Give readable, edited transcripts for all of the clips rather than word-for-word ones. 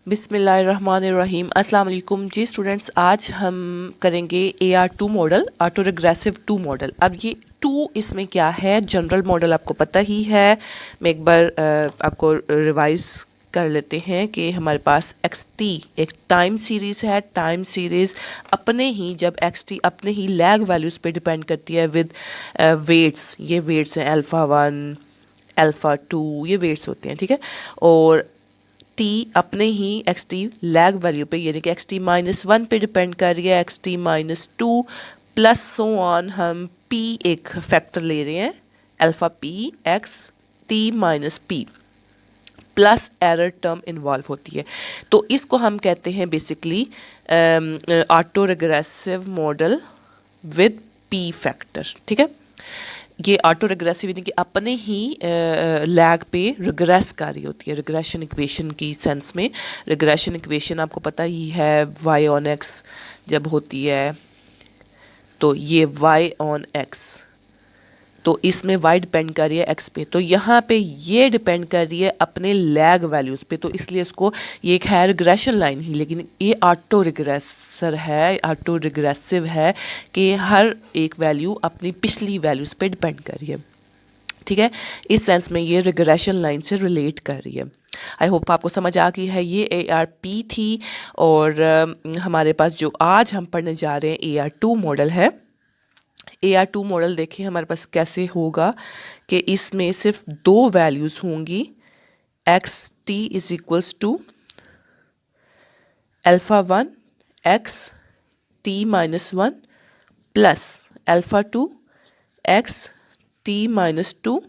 बिस्मिल्लाहिर्रहमानिर्रहीम। अस्सलाम वालेकुम जी स्टूडेंट्स, आज हम करेंगे AR2 model, auto regressive 2 model. अब ये 2 इसमें क्या है, जनरल मॉडल आपको पता ही है। मैं एक बार आपको रिवाइज कर लेते हैं कि हमारे पास XT एक टाइम सीरीज़ है। टाइम सीरीज़ अपने ही जब XT अपने ही लैग वैल्यूज़ पे डिपेंड करती है विद वेट्स। ये वेट्स हैं अल्फ़ा 1 अल्फ़ा 2, ये वेट्स होते हैं, ठीक है। और टी अपने ही एक्स टी लैग वैल्यू पे यानी कि XT-1 पे डिपेंड कर रही है, XT-2 प्लस सो ऑन। हम P एक फैक्टर ले रहे हैं, alpha P XT-P plus error term involve होती है। तो इसको हम कहते हैं basically auto regressive model with P factor, ठीक है। ये ऑटो रिग्रेसिव यानी कि अपने ही लैग पे रिग्रेस कर रही होती है, रिग्रेशन इक्वेशन की सेंस में। रिग्रेशन इक्वेशन आपको पता ही है, y ऑन x जब होती है तो ये y ऑन x, तो इसमें y डिपेंड कर रही है x पे, तो यहाँ पे ये डिपेंड कर रही है अपने लैग वैल्यूज़ पे। तो इसलिए इसको, ये एक है रिग्रेशन लाइन ही, लेकिन ये ऑटो रिग्रेसर है, ऑटो रिग्रेसिव है कि हर एक वैल्यू अपनी पिछली वैल्यूज़ पे डिपेंड कर रही है, ठीक है। इस सेंस में ये रिग्रेशन लाइन से रिलेट कर रही है। आई होप आपको समझ आ गई है। ये ARP थी, और हमारे पास जो आज हम पढ़ने जा रहे हैं AR2 मॉडल है। AR2 मॉडल देखिए हमारे पास कैसे होगा कि इसमें सिर्फ 2 वैल्यूज़ होंगी, XT is equals to alpha 1 XT-1 plus alpha 2 XT-2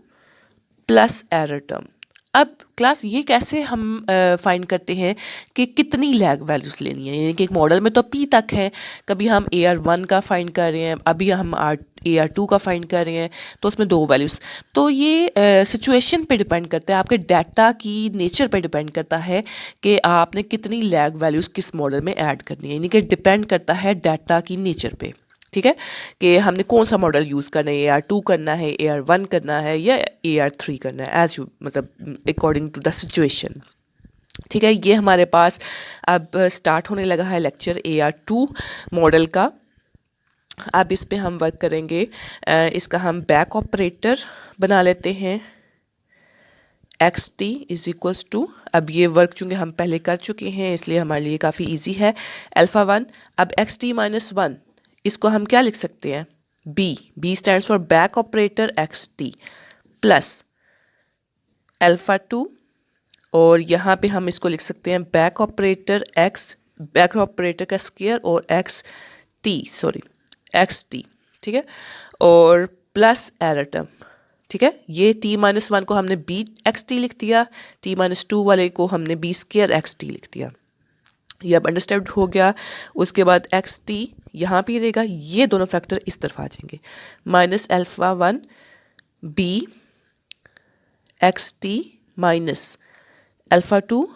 plus error term. अब क्लास ये कैसे हम फाइंड करते हैं कि कितनी लैग वैल्यूज़ लेनी है, यानी कि एक मॉडल में तो P तक है। कभी हम AR1 का फाइंड कर रहे हैं, अभी हम AR2 का फाइंड कर रहे हैं, तो उसमें 2 वैल्यूज़। तो ये सिचुएशन पे डिपेंड करता है, आपके डाटा की नेचर पे डिपेंड करता है कि आपने कितनी लैग वैल्यूज़ किस मॉडल में ऐड करनी है, यानी कि डिपेंड करता है डाटा की नेचर पे, ठीक है। कि हमने कौन सा मॉडल यूज़ करना है, AR2 करना है, AR1 करना है या AR3 करना है, एज यू मतलब अकॉर्डिंग टू द सिचुएशन, ठीक है। ये हमारे पास अब स्टार्ट होने लगा है लेक्चर AR2 मॉडल का। अब इस पे हम वर्क करेंगे। इसका हम बैक ऑपरेटर बना लेते हैं, XT इज इक्वल्स टू, अब ये वर्क चूँकि हम पहले कर चुके हैं इसलिए हमारे लिए काफ़ी इजी है, अल्फ़ा 1। अब XT-1 इसको हम क्या लिख सकते हैं, B stands for back operator XT plus alpha 2, और यहाँ पे हम इसको लिख सकते हैं बैक ऑपरेटर का स्क्वायर और XT, ठीक है, और प्लस एरर टर्म, ठीक है। ये T-1 को हमने B XT लिख दिया, T-2 वाले को हमने B स्क्वायर XT लिख दिया। ये अब अंडरस्टैंड हो गया। उसके बाद XT यहाँ पे रहेगा, ये दोनों फैक्टर इस तरफ आ जाएंगे, minus alpha 1 B XT minus alpha 2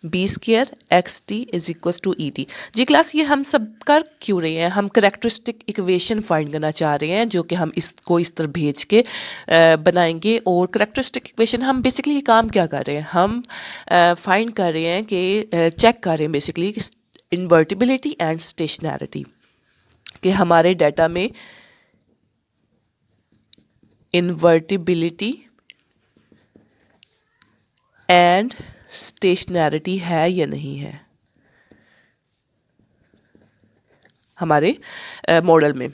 B square XT is equal to ET। जी क्लास, ये हम सब कर क्यों रहे हैं, हम करेक्टरिस्टिक इक्वेशन फाइंड करना चाह रहे हैं, जो कि हम इसको इस तरह भेज के बनाएंगे। और करेक्टरिस्टिक इक्वेशन हम बेसिकली ये काम क्या कर रहे हैं, हम फाइंड कर रहे हैं कि चेक कर रहे हैं बेसिकली इन्वर्टिबिलिटी एंड स्टेशनैरिटी, कि हमारे डाटा में इन्वर्टिबिलिटी एंड स्टेशनैरिटी है या नहीं है हमारे मॉडल में।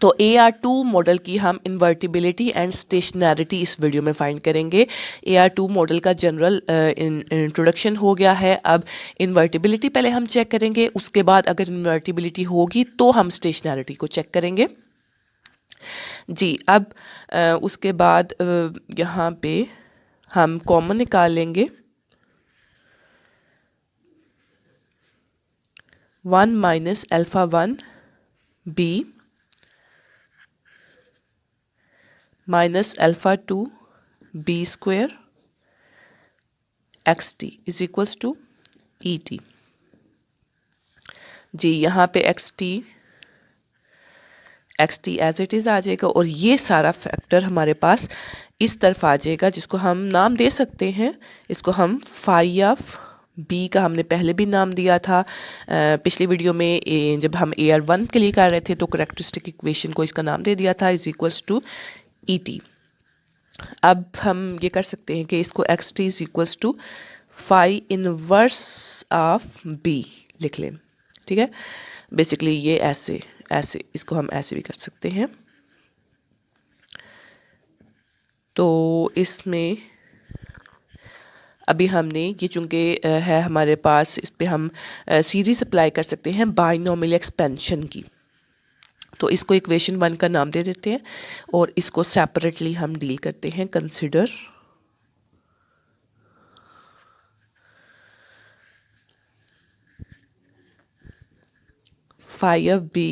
तो AR2 मॉडल की हम इन्वर्टिबिलिटी एंड स्टेशनैरिटी इस वीडियो में फाइंड करेंगे। AR2 मॉडल का जनरल इंट्रोडक्शन हो गया है। अब इन्वर्टिबिलिटी पहले हम चेक करेंगे, उसके बाद अगर इन्वर्टिबिलिटी होगी तो हम स्टेशनैरिटी को चेक करेंगे। जी अब उसके बाद यहाँ पे हम कॉमन निकाल लेंगे, 1 minus alpha 1 B minus alpha 2 B square XT is equals to ET। जी यहाँ पे XT X T as it is आ जाएगा और ये सारा फैक्टर हमारे पास इस तरफ आ जाएगा, जिसको हम नाम दे सकते हैं, इसको हम फाई ऑफ बी का हमने पहले भी नाम दिया था पिछली वीडियो में जब हम AR1 के लिए कर रहे थे तो करेक्टरिस्टिक इक्वेशन को इसका नाम दे दिया था is equals to E T. अब हम ये कर सकते हैं कि इसको X T is equals to phi inverse of B लिख लें, ठीक है। बेसिकली ये ऐसे ऐसे इसको हम ऐसे भी कर सकते हैं। तो इसमें अभी हमने ये चूँकि है हमारे पास, इस पे हम सीरीज अप्लाई कर सकते हैं बाइनोमियल एक्सपेंशन की। तो इसको इक्वेशन 1 का नाम दे देते हैं और इसको सेपरेटली हम डील करते हैं। Consider phi of B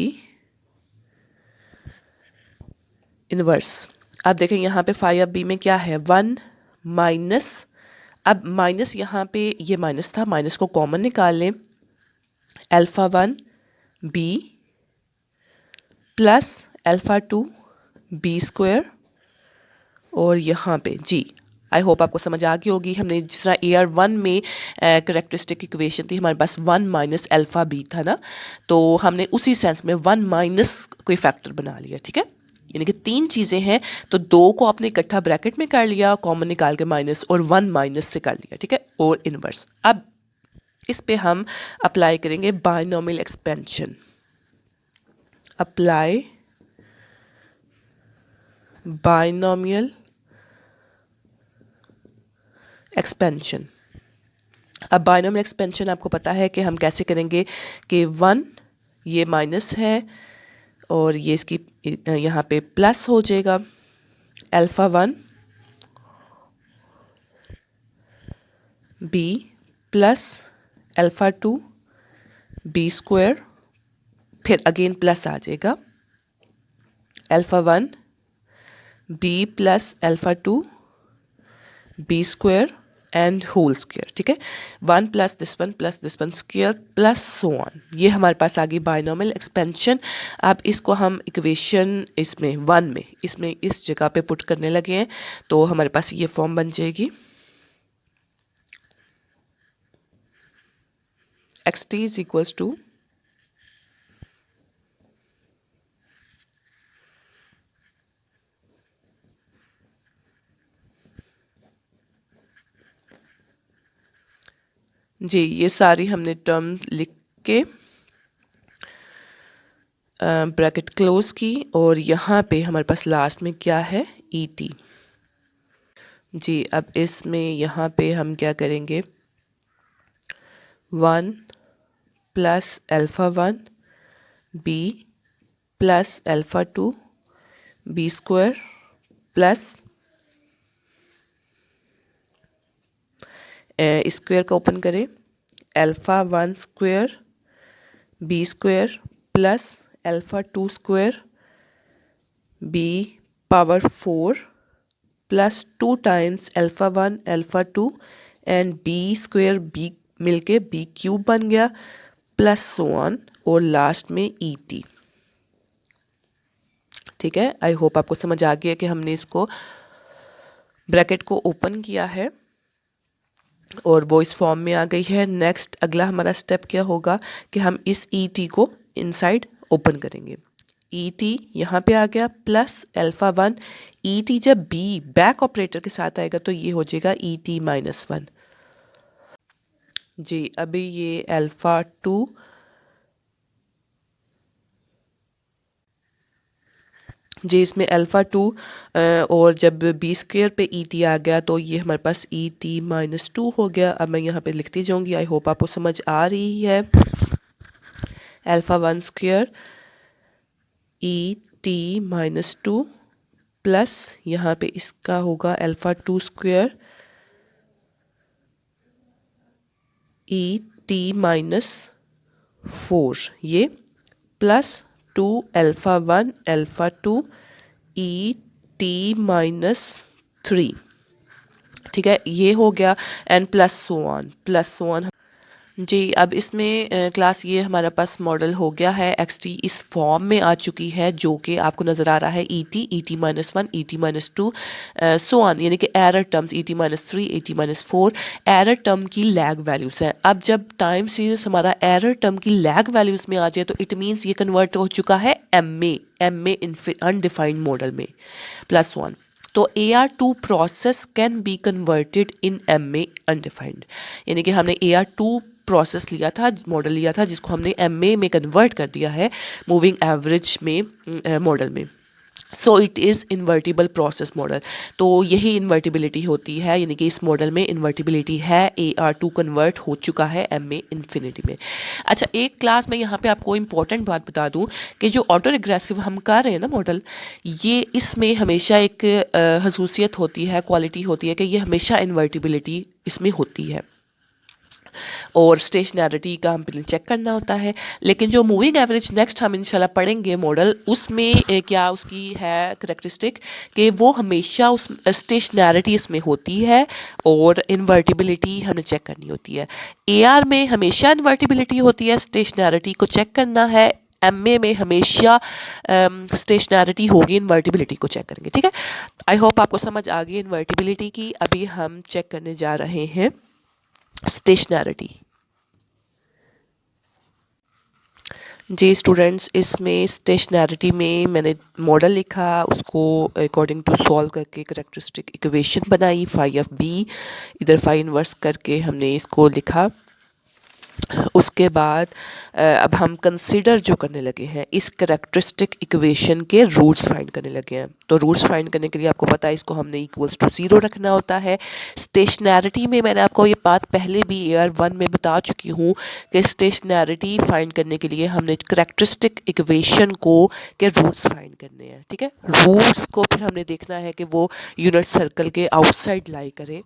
inverse. अब देखें यहाँ पे फाई ऑफ बी में क्या है, 1 माइनस, अब माइनस यहाँ पे ये माइनस था, माइनस को कॉमन निकाल लें, alpha 1 B plus alpha 2 B square, और यहाँ पे जी आई होप आपको समझ आ गई होगी। हमने जिस तरह AR1 में करेक्टरिस्टिक इक्वेशन थी, हमारे पास 1 माइनस अल्फ़ा बी था ना, तो हमने उसी सेंस में 1 माइनस कोई फैक्टर बना लिया, ठीक है। यानी कि 3 चीज़ें हैं, तो 2 को आपने इकट्ठा ब्रैकेट में कर लिया, कॉमन निकाल के माइनस, और 1 माइनस से कर लिया, ठीक है, और इनवर्स। अब इस पे हम अप्लाई करेंगे binomial expansion. Apply binomial expansion. अब बाइनोमियल एक्सपेंशन आपको पता है कि हम कैसे करेंगे कि 1 ये माइनस है और ये इसकी यहाँ पे प्लस हो जाएगा, alpha 1 B plus alpha 2 B square, फिर अगेन प्लस आ जाएगा, alpha 1 B plus alpha 2 B square and whole square, ठीक है। 1 plus this one square plus so on. ये हमारे पास आ गई बाइनोमियल एक्सपेंशन। अब इसको हम इक्वेशन इसमें 1 में इसमें इस जगह पे पुट करने लगे हैं, तो हमारे पास ये फॉर्म बन जाएगी, X T is equals to G, ये सारी हमने टर्म लिख के ब्रैकेट क्लोज की, और यहाँ पे हमारे पास लास्ट में क्या है, ई टी। जी, अब इसमें यहाँ पे हम क्या करेंगे, 1 plus alpha 1 B plus alpha 2 B square plus square का ओपन करें, alpha 1 square B square plus alpha 2 square B power 4 plus 2 times alpha 1 alpha 2 and B square B मिलके बी क्यूब बन गया, प्लस सो ऑन, और last में E T, ठीक है। I hope आपको समझ आ गया कि हमने इसको ब्रैकेट को ओपन किया है और वो इस फॉर्म में आ गई है। नेक्स्ट अगला हमारा स्टेप क्या होगा कि हम इस ई टी को इनसाइड ओपन करेंगे। ई टी यहाँ पे आ गया प्लस अल्फ़ा 1, ई टी जब बी बैक ऑपरेटर के साथ आएगा तो ये हो जाएगा ई टी माइनस 1। जी, अभी ये अल्फ़ा 2 जी, इसमें अल्फ़ा 2 और जब बी स्क्वायर पे ई टी आ गया तो ये हमारे पास ई टी माइनस 2 हो गया। अब मैं यहाँ पे लिखती जाऊँगी, आई होप आपको समझ आ रही है। Alpha 1 square E T minus 2 plus यहाँ पे इसका होगा alpha 2 square E T minus 4, ये plus 2 alpha 1 alpha 2 E T minus 3, ठीक है, ये हो गया, एंड प्लस सो ऑन जी, अब इसमें क्लास ये हमारे पास मॉडल हो गया है। एक्स टी इस फॉर्म में आ चुकी है जो कि आपको नज़र आ रहा है E T -1 E T -2 so on, यानी कि error terms E T -3 E T -4 error term की लैग वैल्यूज़ हैं। अब जब टाइम सीरीज हमारा एरर टर्म की लैग वैल्यूज़ में आ जाए तो इट मीन्स ये कन्वर्ट हो चुका है एम ए अनडिफाइंड मॉडल में +1। तो AR2 process can be converted in MA undefined, यानी कि हमने AR2 प्रोसेस लिया था, मॉडल लिया था, जिसको हमने MA में कन्वर्ट कर दिया है मूविंग एवरेज में मॉडल में। So it is invertible process model. तो यही इन्वर्टिबिलिटी होती है, यानी कि इस मॉडल में इन्वर्टिबिलिटी है। AR2 कन्वर्ट हो चुका है MA इन्फिनिटी में। अच्छा, एक क्लास में यहाँ पे आपको इंपॉर्टेंट बात बता दूँ कि जो ऑटो रिग्रेसिव हम कर रहे हैं ना मॉडल, ये इसमें हमेशा एक खसूसियत होती है, क्वालिटी होती है कि ये हमेशा इन्वर्टिबिलिटी इसमें होती है और स्टेशनैरिटी का हम पहले चेक करना होता है। लेकिन जो मूविंग एवरेज नेक्स्ट हम इंशाल्लाह पढ़ेंगे मॉडल, उसमें क्या उसकी है करेक्टरिस्टिक कि वो हमेशा उस स्टेशनैरिटी इसमें होती है और इन्वर्टिबिलिटी हमें चेक करनी होती है। AR में हमेशा इन्वर्टिबिलिटी होती है, स्टेशनैरिटी को चेक करना है। MA में हमेशा स्टेशनैरिटी होगी, इन्वर्टिबिलिटी को चेक करेंगे। ठीक है, आई होप आपको समझ आ गई इन्वर्टिबिलिटी की। अभी हम चेक करने जा रहे हैं स्टेशनैरिटी। जी स्टूडेंट्स, इसमें स्टेशनैरिटी में मैंने मॉडल लिखा, उसको अकॉर्डिंग टू सॉल्व करके करेक्टरिस्टिक इक्वेशन बनाई फाई ऑफ बी, इधर फाई इनवर्स करके हमने इसको लिखा। उसके बाद अब हम कंसीडर जो करने लगे हैं, इस करेक्टरिस्टिक इक्वेशन के रूट्स फाइंड करने लगे हैं। तो रूट्स फाइंड करने के लिए आपको पता है इसको हमने इक्वल्स टू 0 रखना होता है। स्टेशनैरिटी में मैंने आपको ये बात पहले भी AR1 में बता चुकी हूँ कि स्टेशनैरिटी फाइंड करने के लिए हमने करेक्टरिस्टिक इक्वेशन को के रूट्स फाइंड करने हैं। ठीक है, रूट्स को फिर हमने देखना है कि वो यूनिट सर्कल के आउटसाइड लाई करे।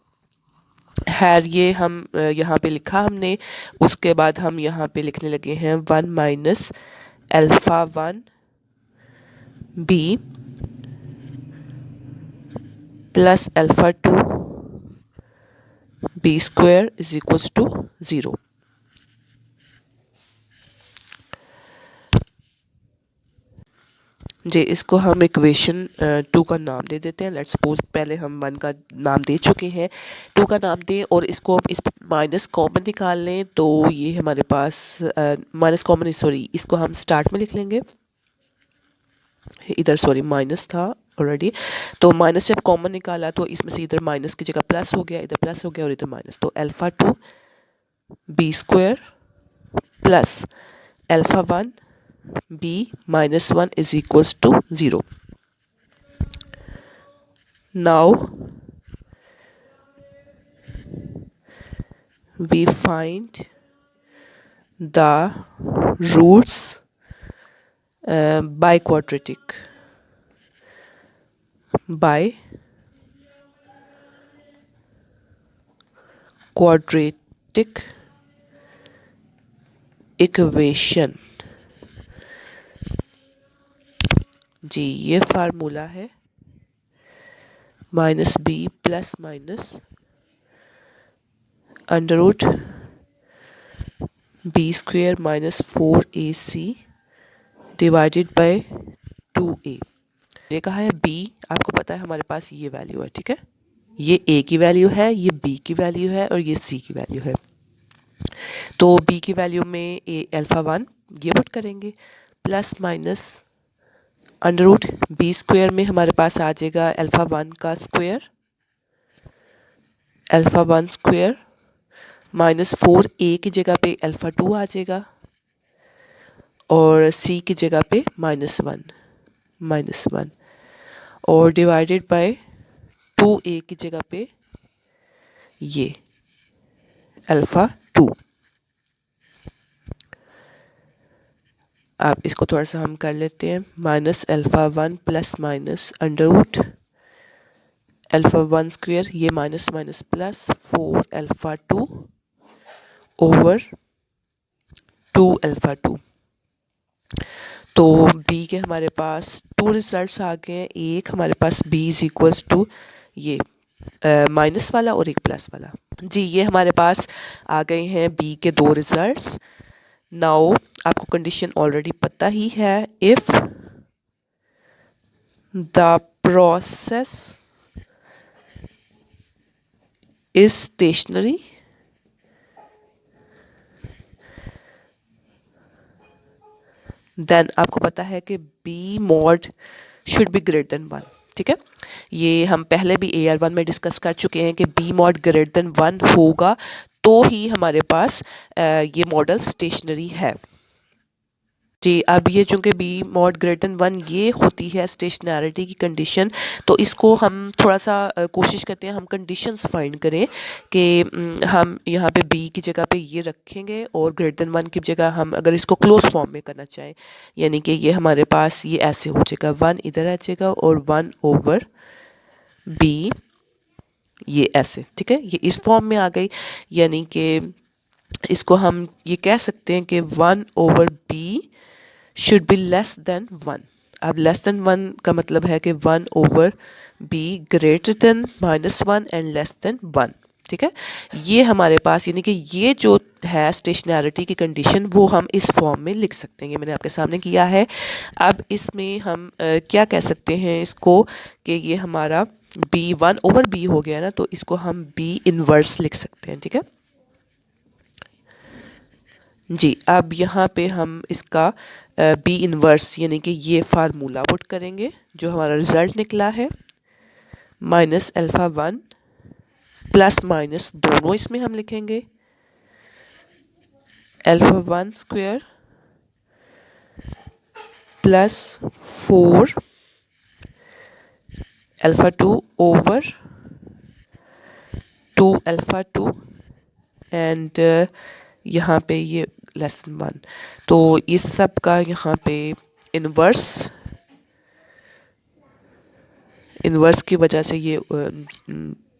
खैर ये हम यहाँ पे लिखा हमने। उसके बाद हम यहाँ पे लिखने लगे हैं 1 minus alpha 1 B plus alpha 2 B square is equals to 0। जी, इसको हम इक्वेशन 2 का नाम दे देते हैं। लेट्स सपोज पहले हम 1 का नाम दे चुके हैं, 2 का नाम दें और इसको हम इस माइनस कॉमन निकाल लें। तो ये हमारे पास माइनस कॉमन, सॉरी इसको हम स्टार्ट में लिख लेंगे। इधर सॉरी माइनस था ऑलरेडी, तो माइनस जब कॉमन निकाला तो इसमें से इधर माइनस की जगह प्लस हो गया, इधर प्लस हो गया और इधर माइनस। तो alpha 2 B square plus alpha 1 b -1 is equals to 0. Now we find the roots by quadratic equation. जी, ये फार्मूला है minus B plus minus under root B square minus 4AC divided by 2A। ये कहा है B, आपको पता है हमारे पास ये वैल्यू है। ठीक है, ये A की वैल्यू है, ये B की वैल्यू है और ये C की वैल्यू है। तो B की वैल्यू में अल्फ़ा 1 ये पुट करेंगे plus minus under root B square में हमारे पास आ जाएगा अल्फ़ा 1 का square, alpha 1 square minus 4A की जगह पे अल्फ़ा 2 आ जाएगा और C की जगह पे -1 और डिवाइडेड बाय 2A की जगह पे ये अल्फ़ा 2। आप इसको थोड़ा सा हम कर लेते हैं, minus alpha 1 plus minus under root alpha 1 square, ये minus minus plus 4 alpha 2 over 2 alpha 2। तो B के हमारे पास 2 रिजल्ट्स आ गए हैं। एक हमारे पास B इज इक्वल्स टू ये माइनस वाला और एक प्लस वाला। जी ये हमारे पास आ गए हैं बी के दो रिजल्ट्स। नाउ आपको कंडीशन ऑलरेडी पता ही है, if the process is stationary then आपको पता है कि B mod should be greater than 1। ठीक है, ये हम पहले भी AR1 में डिस्कस कर चुके हैं कि बी मॉड ग्रेटर देन 1 होगा तो ही हमारे पास ये मॉडल स्टेशनरी है। जी अब ये चूंकि बी मॉड ग्रेटर देन 1 ये होती है स्टेशनैरिटी की कंडीशन, तो इसको हम थोड़ा सा कोशिश करते हैं हम कंडीशंस फाइंड करें कि हम यहाँ पे बी की जगह पे ये रखेंगे और ग्रेटर देन 1 की जगह हम अगर इसको क्लोज फॉर्म में करना चाहें, यानी कि ये हमारे पास ये ऐसे हो जाएगा, 1 इधर आ जाएगा और 1 ओवर बी ये ऐसे। ठीक है, ये इस फॉर्म में आ गई, यानी कि इसको हम ये कह सकते हैं कि 1 over B should be less than 1। अब लेस देन 1 का मतलब है कि 1 over B greater than -1 and less than 1। ठीक है, ये हमारे पास यानी कि ये जो है स्टेशनैरिटी की कंडीशन वो हम इस फॉर्म में लिख सकते हैं, ये मैंने आपके सामने किया है। अब इसमें हम क्या कह सकते हैं इसको कि ये हमारा बी 1 ओवर बी हो गया ना, तो इसको हम बी इनवर्स लिख सकते हैं। ठीक है जी, अब यहाँ पे हम इसका बी इनवर्स यानी कि ये फार्मूला पुट करेंगे जो हमारा रिजल्ट निकला है, -α1 प्लस माइनस दोनों इसमें हम लिखेंगे, α1 स्क्वायर प्लस 4 α2 ओवर 2 α2 एंड यहाँ पे ये लेस देन 1, तो इस सब का यहाँ पे इन्वर्स की वजह से ये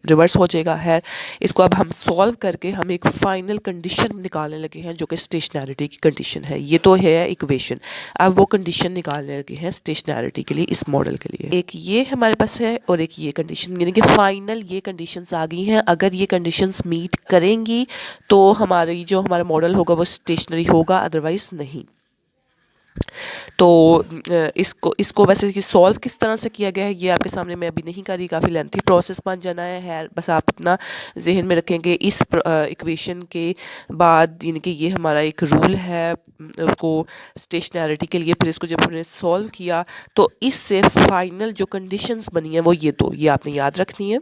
रिवर्स हो जाएगा है। इसको अब हम सॉल्व करके हम एक फाइनल कंडीशन निकालने लगे हैं जो कि स्टेशनैरिटी की कंडीशन है। ये तो है इक्वेशन, अब वो कंडीशन निकालने लगे हैं स्टेशनैरिटी के लिए, इस मॉडल के लिए। एक ये हमारे पास है और एक ये कंडीशन, यानी कि फाइनल ये कंडीशंस आ गई हैं। अगर ये कंडीशंस मीट करेंगी तो हमारी जो हमारा मॉडल होगा वो स्टेशनरी होगा, अदरवाइज नहीं। तो इसको वैसे कि सॉल्व किस तरह से किया गया है ये आपके सामने मैं अभी नहीं कर रही, काफ़ी लेंथी प्रोसेस बन जाना है। बस आप अपना जहन में रखेंगे इस इक्वेशन के बाद, यानी कि ये हमारा एक रूल है उसको स्टेशनैरिटी के लिए। फिर इसको जब हमने सॉल्व किया तो इससे फाइनल जो कंडीशंस बनी है वो ये, तो ये आपने याद रखनी है।